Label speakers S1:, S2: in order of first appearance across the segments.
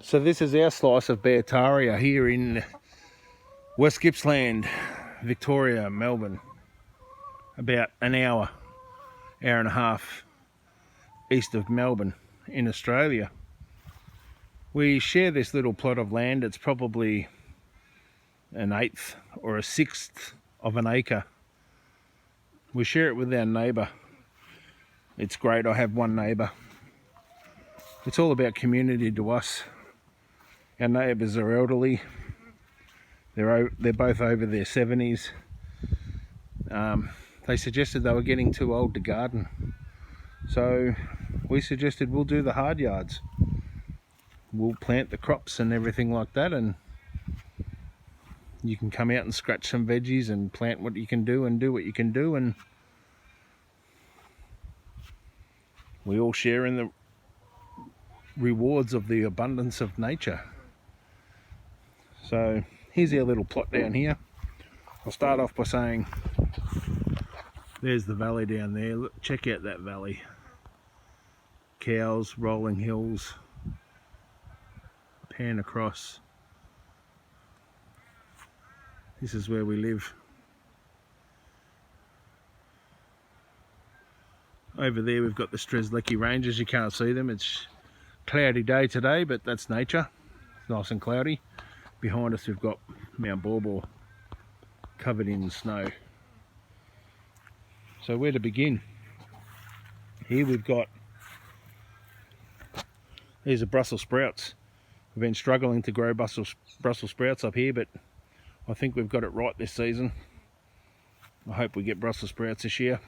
S1: So this is our slice of Barataria here in West Gippsland, Victoria, Melbourne. About an hour and a half east of Melbourne in Australia. We share this little plot of land. It's probably an eighth or a sixth of an acre. We share it with our neighbour. It's great. I have one neighbour. It's all about community to us. Our neighbours are elderly. They're both over their 70s. They suggested they were getting too old to garden. So we suggested we'll do the hard yards. We'll plant the crops and everything like that, and you can come out and scratch some veggies and plant what you can do and do what you can do, and we all share in the rewards of the abundance of nature. So here's our little plot down here. I'll start off by saying there's the valley down there. Look, check out that valley. Cows, rolling hills, pan across. This is where we live. Over there we've got the Strzelecki Ranges. You can't see them. It's a cloudy day today, but that's nature. It's nice and cloudy. Behind us we've got Mount Baw covered in snow. So where to begin? Here we've got, these are Brussels sprouts. We've been struggling to grow Brussels sprouts up here, but I think we've got it right this season. I hope we get Brussels sprouts this year.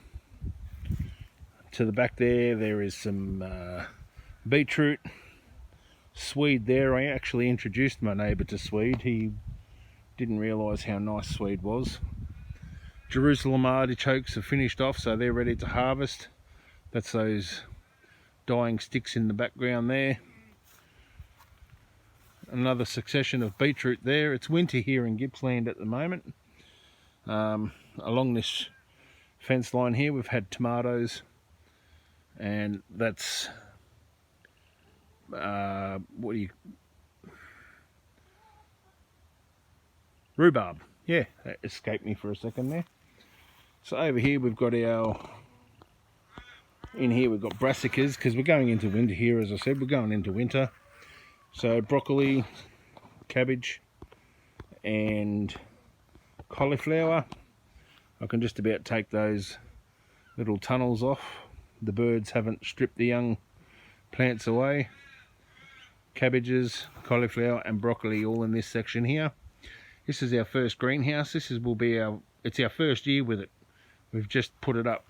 S1: To the back there is some beetroot. Swede there. I actually introduced my neighbour to swede. He didn't realise how nice swede was. Jerusalem artichokes are finished off, so they're ready to harvest. That's those dying sticks in the background there. Another succession of beetroot there. It's winter here in Gippsland at the moment. Along this fence line here we've had tomatoes, and that's rhubarb. Yeah, that escaped me for a second there. So over here we've got in here we've got brassicas, because we're going into winter here. As I said, we're going into winter. So broccoli, cabbage and cauliflower. I can just about take those little tunnels off. The birds haven't stripped the young plants away. Cabbages, cauliflower and broccoli all in this section here. This is our first greenhouse. It's our first year with it. We've just put it up.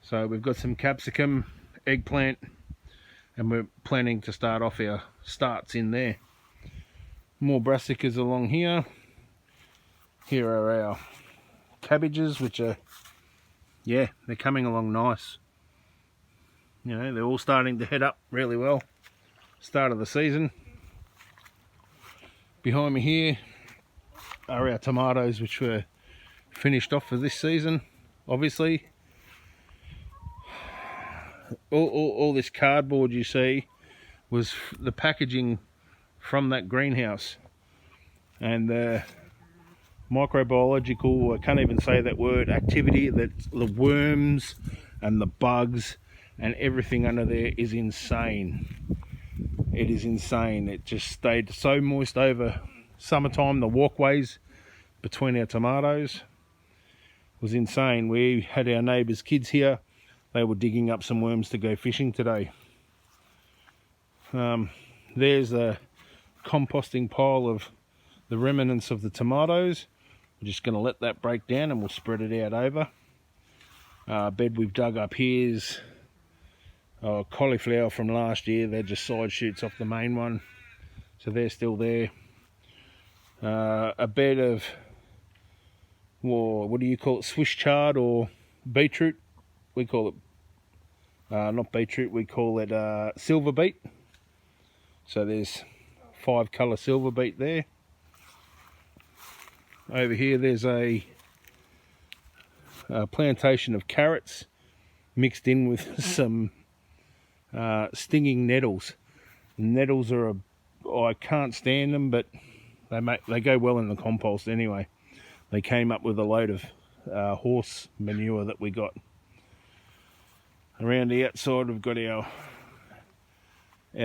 S1: So we've got some capsicum, eggplant, and we're planning to start off our starts in there. More brassicas along here. Here are our cabbages, which are, yeah, they're coming along nice. You know, they're all starting to head up really well. Start of the season. Behind me here are our tomatoes, which were finished off for this season. Obviously, all this cardboard you see was the packaging from that greenhouse, and the microbiological, I can't even say that word, activity, that the worms and the bugs and everything under there is insane. It is insane. It just stayed so moist over summertime. The walkways between our tomatoes was insane. We had our neighbours' kids here. They were digging up some worms to go fishing today. There's a composting pile of the remnants of the tomatoes. We're just going to let that break down and we'll spread it out over. Bed we've dug up here is cauliflower from last year. They're just side shoots off the main one, so they're still there. A bed of, what do you call it, Swiss chard or beetroot? We call it not beetroot, we call it silver beet. So there's 5 colour silver beet there. Over here there's a plantation of carrots mixed in with some stinging nettles. Nettles are I can't stand them, but they go well in the compost anyway. They came up with a load of horse manure that we got. Around the outside we've got our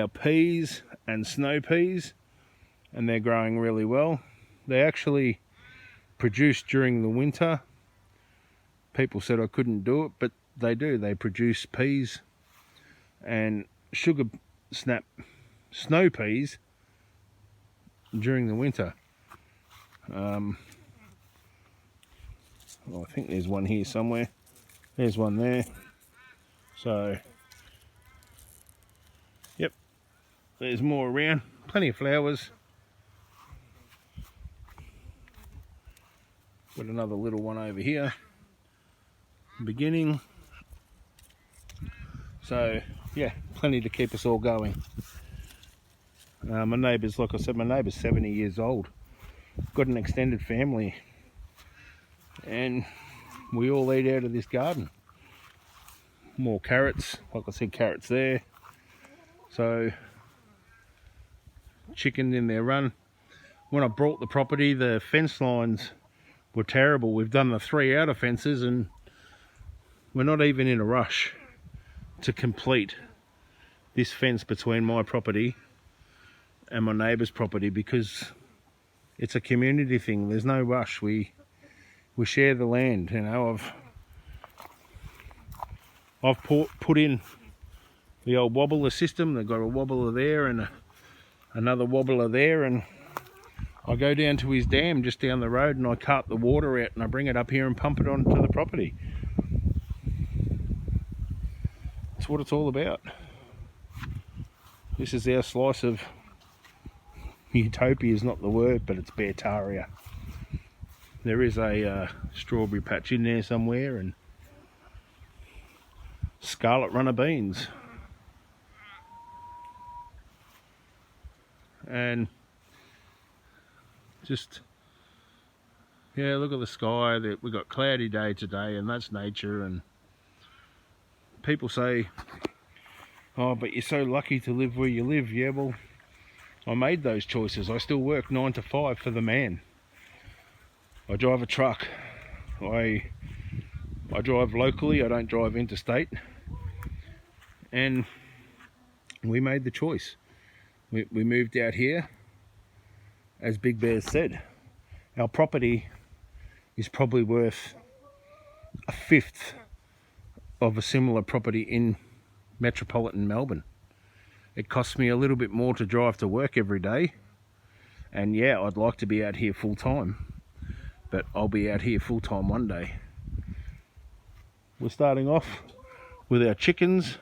S1: peas and snow peas, and they're growing really well. They actually produce during the winter. People said I couldn't do it, but they do. They produce peas and sugar snap snow peas during the winter. Well, I think there's one here somewhere. There's one there. So, yep, there's more around. Plenty of flowers. Got another little one over here. Beginning. So, yeah, plenty to keep us all going. My neighbour's, like I said, my neighbour's 70 years old. Got an extended family. And we all eat out of this garden. More carrots, like I said, carrots there. So, chicken in their run. When I bought the property, the fence lines were terrible. We've done the 3 outer fences and we're not even in a rush to complete this fence between my property and my neighbour's property because it's a community thing. There's no rush. We share the land. You know, I've put in the old wobbler system. They've got a wobbler there and another wobbler there, and I go down to his dam just down the road and I cart the water out and I bring it up here and pump it onto the property. That's what it's all about. This is our slice of utopia, is not the word, but it's BEARTARIA. There is a strawberry patch in there somewhere and scarlet runner beans. And just, yeah, look at the sky. We've got cloudy day today and that's nature. And people say, oh, but you're so lucky to live where you live. Yeah, well, I made those choices. I still work 9 to 5 for the man. I drive a truck. I drive locally. I don't drive interstate. And we made the choice. We moved out here. As Big Bear said, our property is probably worth 1/5 of a similar property in metropolitan Melbourne. It costs me a little bit more to drive to work every day. And yeah, I'd like to be out here full time. But I'll be out here full time one day. We're starting off with our chickens.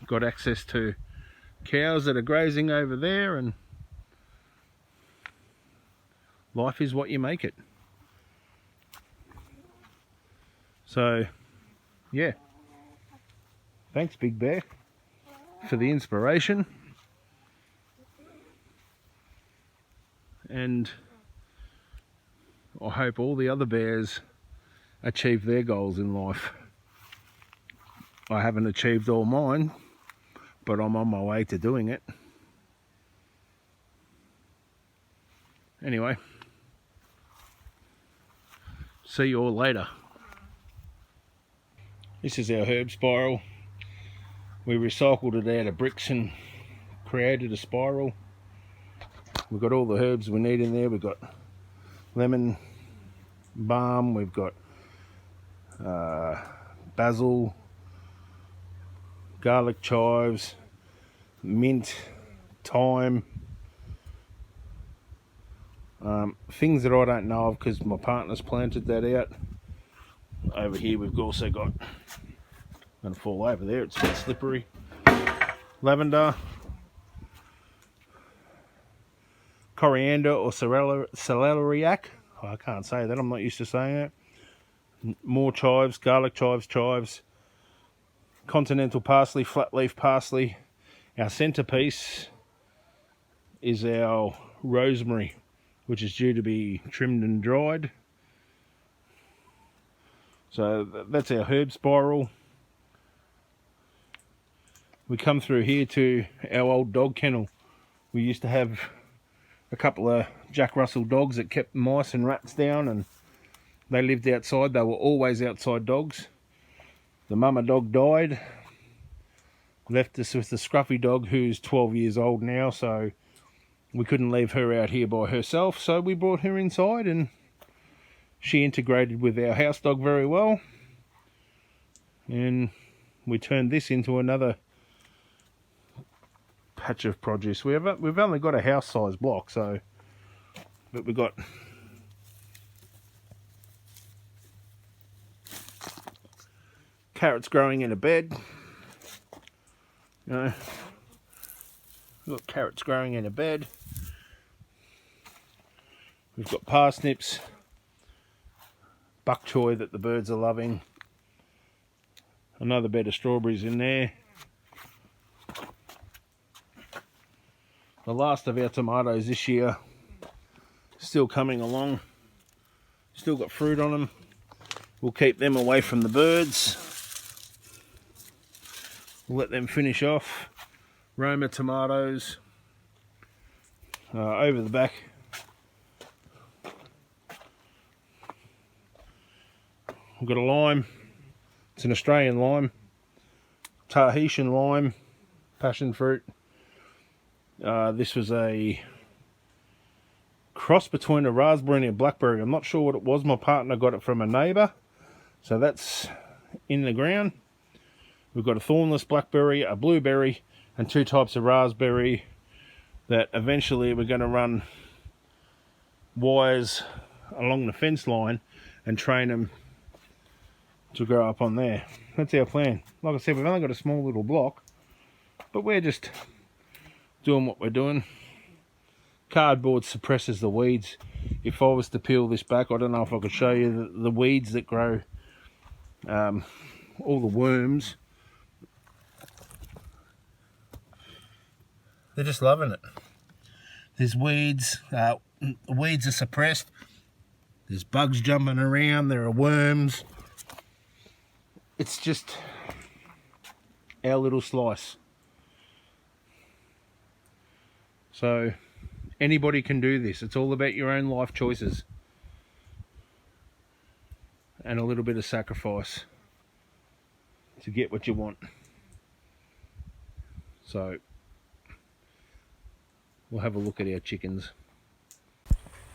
S1: Got access to cows that are grazing over there, and life is what you make it. So, yeah. Thanks, Big Bear, for the inspiration. And I hope all the other bears achieve their goals in life. I haven't achieved all mine, but I'm on my way to doing it. Anyway, see you all later. This is our herb spiral. We recycled it out of bricks and created a spiral. We've got all the herbs we need in there. We've got lemon balm, we've got basil, garlic chives, mint, thyme, things that I don't know of because my partner's planted that out. Over here we've also got, I'm going to fall over there, it's a bit slippery, lavender, coriander or celeriac. I can't say that, I'm not used to saying it. More chives, garlic chives, continental parsley, flat leaf parsley. Our centerpiece is our rosemary, which is due to be trimmed and dried. So that's our herb spiral. we come through here to our old dog kennel. We used to have a couple of Jack Russell dogs that kept mice and rats down, and they lived outside. They were always outside dogs. The mama dog died, left us with the scruffy dog who's 12 years old now, so we couldn't leave her out here by herself, so we brought her inside, and she integrated with our house dog very well, and we turned this into another patch of produce. We've only got a house size block, so, but we've got carrots growing in a bed. You know, we've got carrots growing in a bed. We've got parsnips, bok choy that the birds are loving. Another bed of strawberries in there. The last of our tomatoes this year, still coming along. Still got fruit on them. We'll keep them away from the birds. We'll let them finish off. Roma tomatoes. Over the back, we've got a lime. It's an Australian lime. Tahitian lime. Passion fruit. This was a cross between a raspberry and a blackberry. I'm not sure what it was. My partner got it from a neighbour. So that's in the ground. We've got a thornless blackberry, a blueberry, and 2 types of raspberry that eventually we're going to run wires along the fence line and train them to grow up on there. That's our plan. Like I said, we've only got a small little block, but we're just doing what we're doing. Cardboard suppresses the weeds. If I was to peel this back, I don't know if I could show you the weeds that grow, all the worms. They're just loving it. There's weeds. Weeds are suppressed. There's bugs jumping around. There are worms. It's just our little slice. So anybody can do this. It's all about your own life choices and a little bit of sacrifice to get what you want. So we'll have a look at our chickens.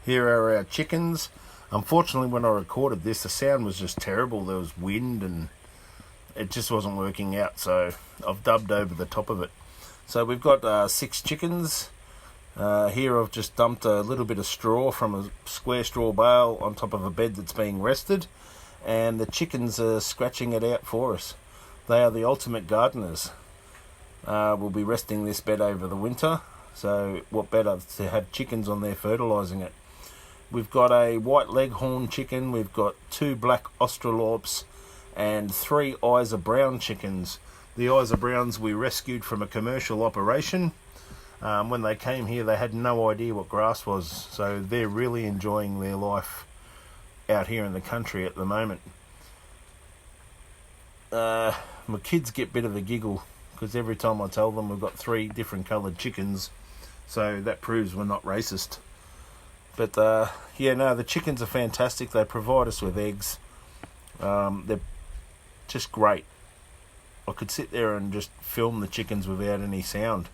S1: Here are our chickens. Unfortunately, when I recorded this, the sound was just terrible. There was wind and it just wasn't working out, so I've dubbed over the top of it. So we've got 6 chickens. Here I've just dumped a little bit of straw from a square straw bale on top of a bed that's being rested, and the chickens are scratching it out for us. They are the ultimate gardeners. We'll be resting this bed over the winter, so what better to have chickens on there fertilising it. We've got a white leghorn chicken, we've got 2 black australorps, and 3 Isa brown chickens. The Isa browns we rescued from a commercial operation. When they came here, they had no idea what grass was, so they're really enjoying their life out here in the country at the moment. My kids get a bit of a giggle because every time I tell them we've got 3 different coloured chickens, so that proves we're not racist. But yeah, no, the chickens are fantastic. They provide us with eggs. They're just great. I could sit there and just film the chickens without any sound.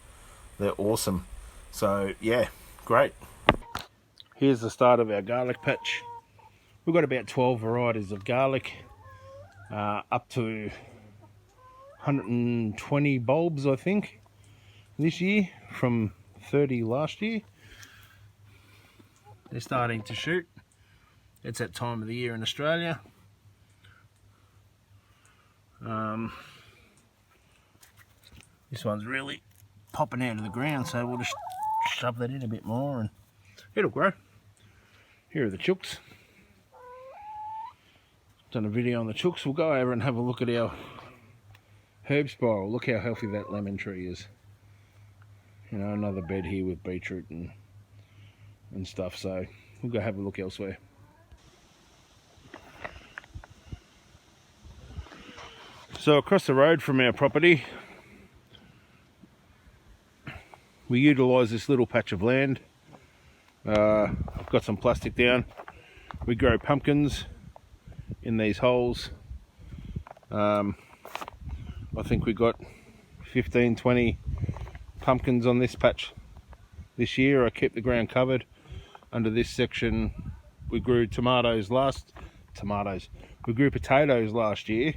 S1: They're awesome. So yeah, great. Here's the start of our garlic patch. We've got about 12 varieties of garlic, up to 120 bulbs I think this year from 30 last year. They're starting to shoot. It's that time of the year in Australia. This one's really popping out of the ground, so we'll just shove that in a bit more and it'll grow. Here are the chooks. Done a video on the chooks. We'll go over and have a look at our herb spiral. Look how healthy that lemon tree is. You know, another bed here with beetroot and stuff, so we'll go have a look elsewhere. So across the road from our property, we utilise this little patch of land. I've got some plastic down. We grow pumpkins in these holes. I think we got 15-20 pumpkins on this patch this year. I kept the ground covered. Under this section we grew potatoes last year,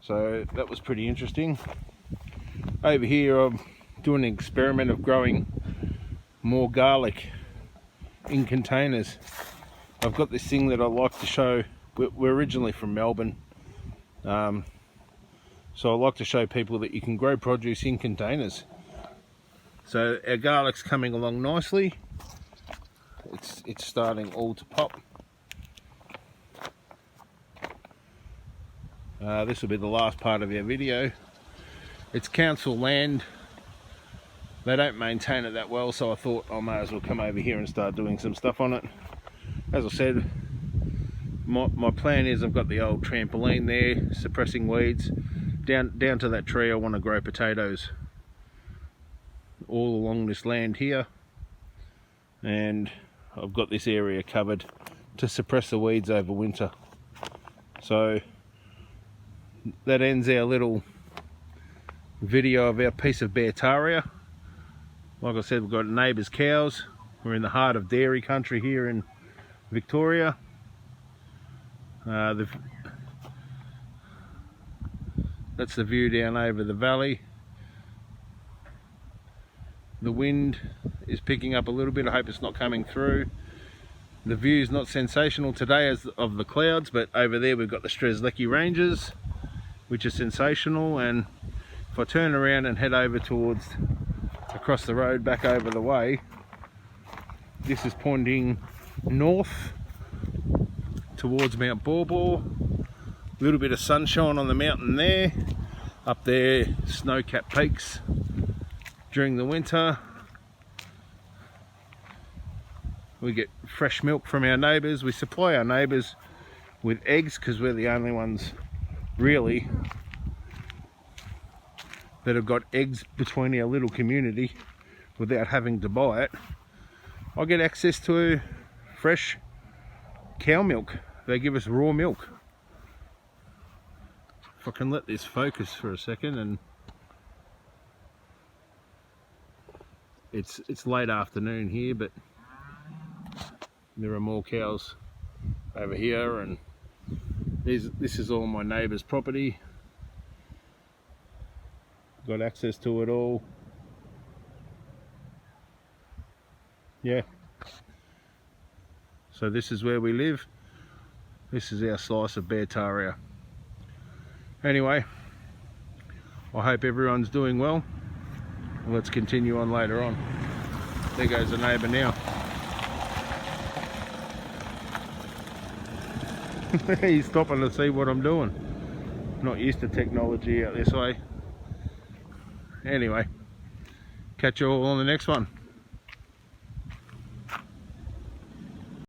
S1: so that was pretty interesting. Over here I'm doing an experiment of growing more garlic in containers. I've got this thing that I like to show. We're originally from Melbourne, so I like to show people that you can grow produce in containers. So our garlic's coming along nicely. It's starting all to pop. This will be the last part of our video. It's council land. They don't maintain it that well, so I thought I may as well come over here and start doing some stuff on it. As I said, my plan is I've got the old trampoline there, suppressing weeds. Down to that tree I want to grow potatoes all along this land here, and I've got this area covered to suppress the weeds over winter. So that ends our little video of our piece of Barataria. Like I said, we've got neighbours' cows. We're in the heart of dairy country here in Victoria. That's the view down over the valley. The wind is picking up a little bit. I hope it's not coming through. The view is not sensational today as of the clouds, but over there we've got the Strzelecki Ranges, which is sensational. And if I turn around and head over towards across the road back over the way, this is pointing north towards Mount Baw. A little bit of sunshine on the mountain there. Up there, snow-capped peaks during the winter. We get fresh milk from our neighbours. We supply our neighbours with eggs because we're the only ones really that have got eggs between our little community without having to buy it. I get access to fresh cow milk. They give us raw milk. If I can let this focus for a second, and it's late afternoon here, but there are more cows over here, and this is all my neighbour's property. Got access to it all. Yeah. So this is where we live. This is our slice of Barataria. Anyway, I hope everyone's doing well. Let's continue on later on. There goes the neighbour now. He's stopping to see what I'm doing. Not used to technology out this way. Anyway, catch you all on the next one.